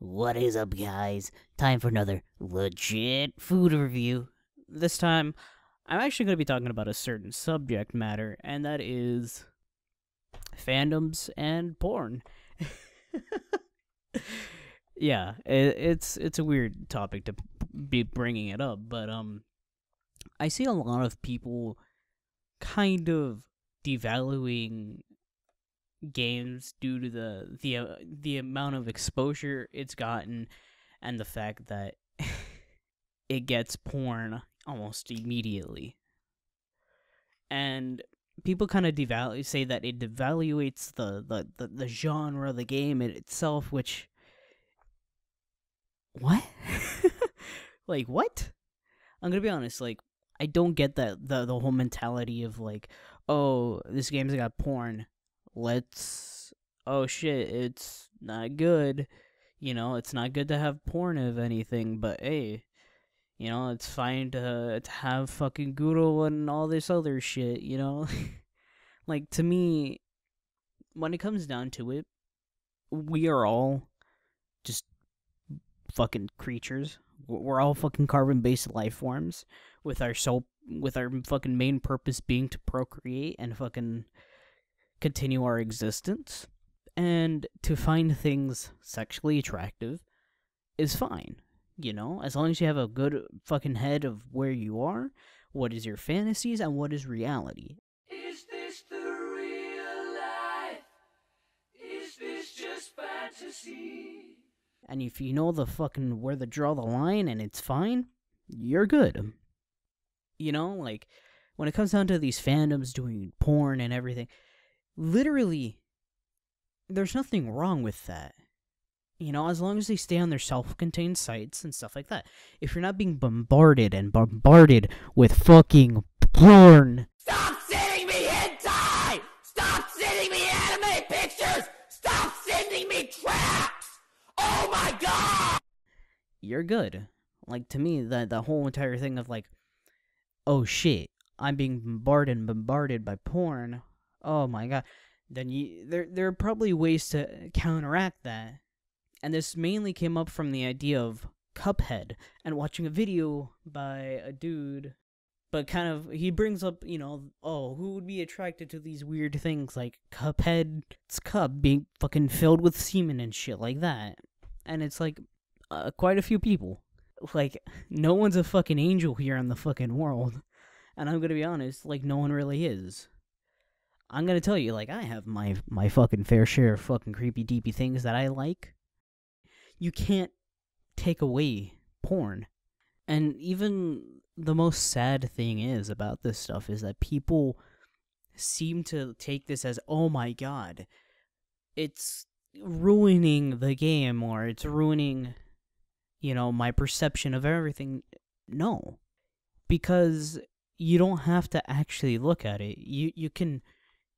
What is up, guys? Time for another legit food review. This time, I'm actually going to be talking about a certain subject matter, and that is fandoms and porn. Yeah, it's a weird topic to be bringing it up, but I see a lot of people kind of devaluing games due to the amount of exposure it's gotten and the fact that it gets porn almost immediately. And people kind of say that it devaluates the genre of the game itself, which what? Like what? I'm gonna be honest, like I don't get that the whole mentality of like, oh, this game's got porn. Oh shit, it's not good. It's not good to have porn of anything, but hey, it's fine to have fucking Guro and all this other shit. Like, to me, when it comes down to it, we are all just fucking creatures. We're all fucking carbon-based life forms with our fucking main purpose being to procreate and fucking continue our existence, and to find things sexually attractive is fine, as long as you have a good fucking head of where you are, what is your fantasies, and what is reality. Is this the real life? Is this just fantasy? And if you know the fucking where to draw the line and it's fine, you're good. Like, when it comes down to these fandoms doing porn and everything, literally, there's nothing wrong with that. As long as they stay on their self-contained sites and stuff like that. If you're not being bombarded with fucking porn. Stop sending me hentai! Stop sending me anime pictures! Stop sending me traps! Oh my god! You're good. Like, to me, the whole entire thing of like, oh shit, I'm being bombarded by porn. Oh my god. Then there are probably ways to counteract that. And this mainly came up from the idea of Cuphead and watching a video by a dude. But kind of, he brings up, oh, who would be attracted to these weird things like Cuphead's cup being fucking filled with semen and shit like that. And it's like, quite a few people. Like, no one's a fucking angel here in the fucking world. And I'm gonna be honest, like, no one really is. I'm gonna tell you, like, I have my fucking fair share of fucking creepy deepy things that I like. You can't take away porn. And even the most sad thing is about this stuff is that people seem to take this as, oh my god, it's ruining the game, or it's ruining, my perception of everything. No. Because you don't have to actually look at it. You can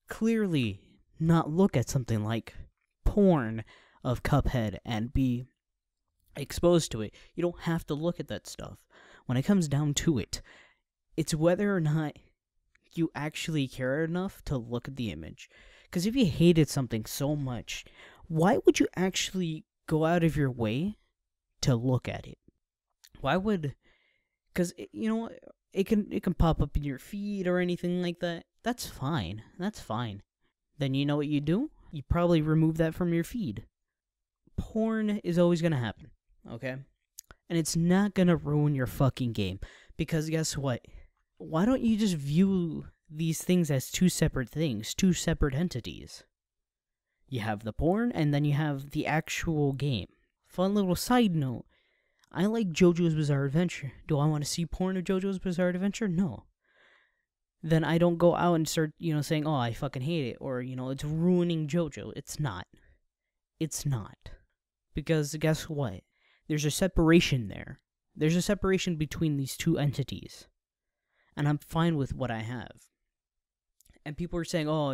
clearly not look at something like porn of Cuphead and be exposed to it. You don't have to look at that stuff. When it comes down to it, it's whether or not you actually care enough to look at the image. Because if you hated something so much, why would you actually go out of your way to look at it? Why would... Because, it can pop up in your feed or anything like that. That's fine. That's fine. Then you know what you do? You probably remove that from your feed. Porn is always going to happen, okay? And it's not going to ruin your fucking game. Because guess what? Why don't you just view these things as two separate things, two separate entities? You have the porn, and then you have the actual game. Fun little side note. I like JoJo's Bizarre Adventure. Do I want to see porn of JoJo's Bizarre Adventure? No. Then I don't go out and start, saying, oh, I fucking hate it, or, it's ruining JoJo. It's not. It's not. Because guess what? There's a separation there. There's a separation between these two entities. And I'm fine with what I have. And people are saying, oh,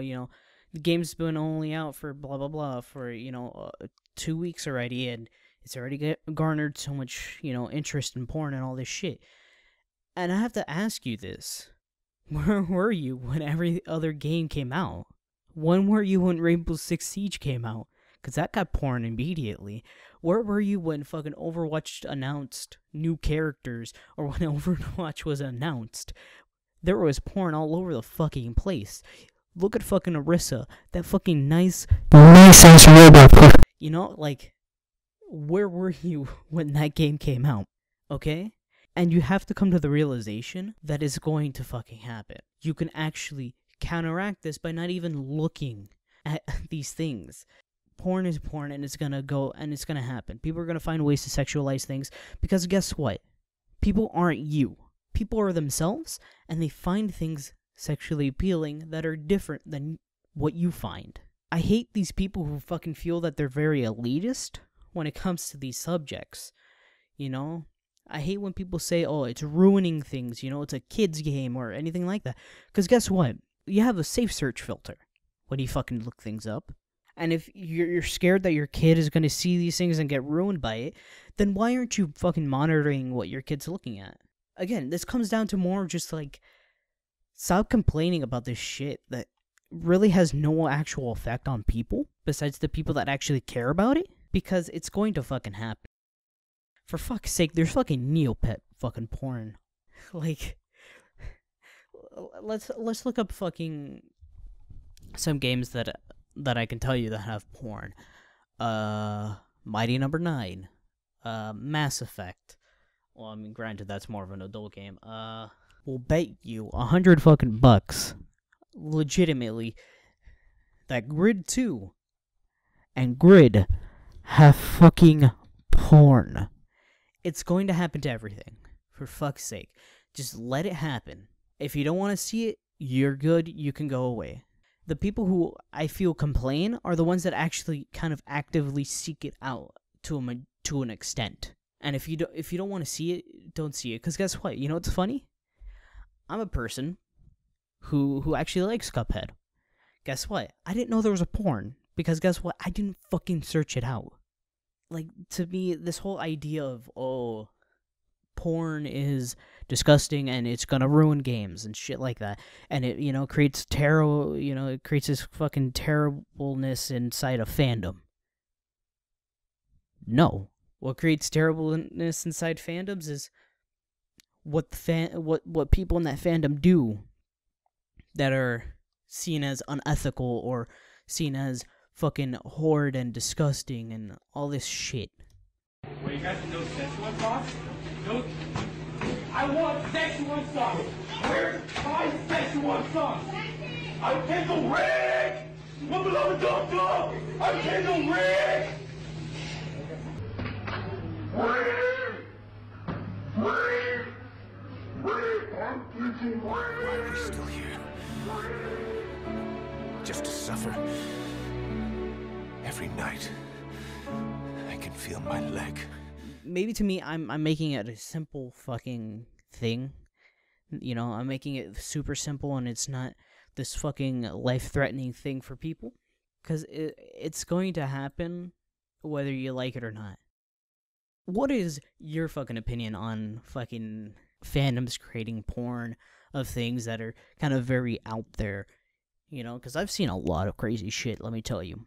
the game's been only out for blah, blah, blah, for, 2 weeks already, and it's already garnered so much, interest in porn and all this shit. And I have to ask you this. Where were you when every other game came out? When were you when Rainbow Six Siege came out? Because that got porn immediately. Where were you when fucking Overwatch announced new characters, or when Overwatch was announced? There was porn all over the fucking place. Look at fucking Orisa, that fucking nice ass robot. You know, like, where were you when that game came out? Okay? And you have to come to the realization that it's going to fucking happen. You can actually counteract this by not even looking at these things. Porn is porn, and it's gonna go, and it's gonna happen. People are gonna find ways to sexualize things, because guess what? People aren't you. People are themselves, and they find things sexually appealing that are different than what you find. I hate these people who fucking feel that they're very elitist when it comes to these subjects, you know? I hate when people say, oh, it's ruining things, you know, it's a kid's game or anything like that. Because guess what? You have a safe search filter when you fucking look things up. And if you're scared that your kid is going to see these things and get ruined by it, then why aren't you fucking monitoring what your kid's looking at? Again, this comes down to more just like, stop complaining about this shit that really has no actual effect on people, besides the people that actually care about it, because it's going to fucking happen. For fuck's sake, there's fucking Neopet fucking porn. Like, let's look up fucking some games that I can tell you that have porn. Mighty Number 9. Mass Effect. Well, I mean, granted, that's more of an adult game. We'll bet you $100 fucking bucks, legitimately, that Grid 2 and Grid have fucking porn. It's going to happen to everything. For fuck's sake. Just let it happen. If you don't want to see it, you're good, you can go away. The people who I feel complain are the ones that actually kind of actively seek it out to an extent. And if you don't want to see it, don't see it. Because guess what? You know what's funny? I'm a person who actually likes Cuphead. Guess what? I didn't know there was a porn. Because guess what? I didn't fucking search it out. Like, to me, this whole idea of, oh, porn is disgusting and it's gonna ruin games and shit like that, and it, you know, creates it creates this fucking terribleness inside a fandom. No. What creates terribleness inside fandoms is what people in that fandom do that are seen as unethical or seen as fucking horrid and disgusting and all this shit. Well, you got no Szechuan sauce? No. I want Szechuan sauce. Where's my Szechuan sauce? I'm Kendall Rick. My beloved doctor. I'm Kendall Rick. Why are we still here? Just to suffer? Every night, I can feel my leg. Maybe to me, I'm making it a simple fucking thing. You know, I'm making it super simple, and it's not this fucking life-threatening thing for people. Because it's going to happen whether you like it or not. What is your fucking opinion on fucking fandoms creating porn of things that are kind of very out there? You know, because I've seen a lot of crazy shit, let me tell you.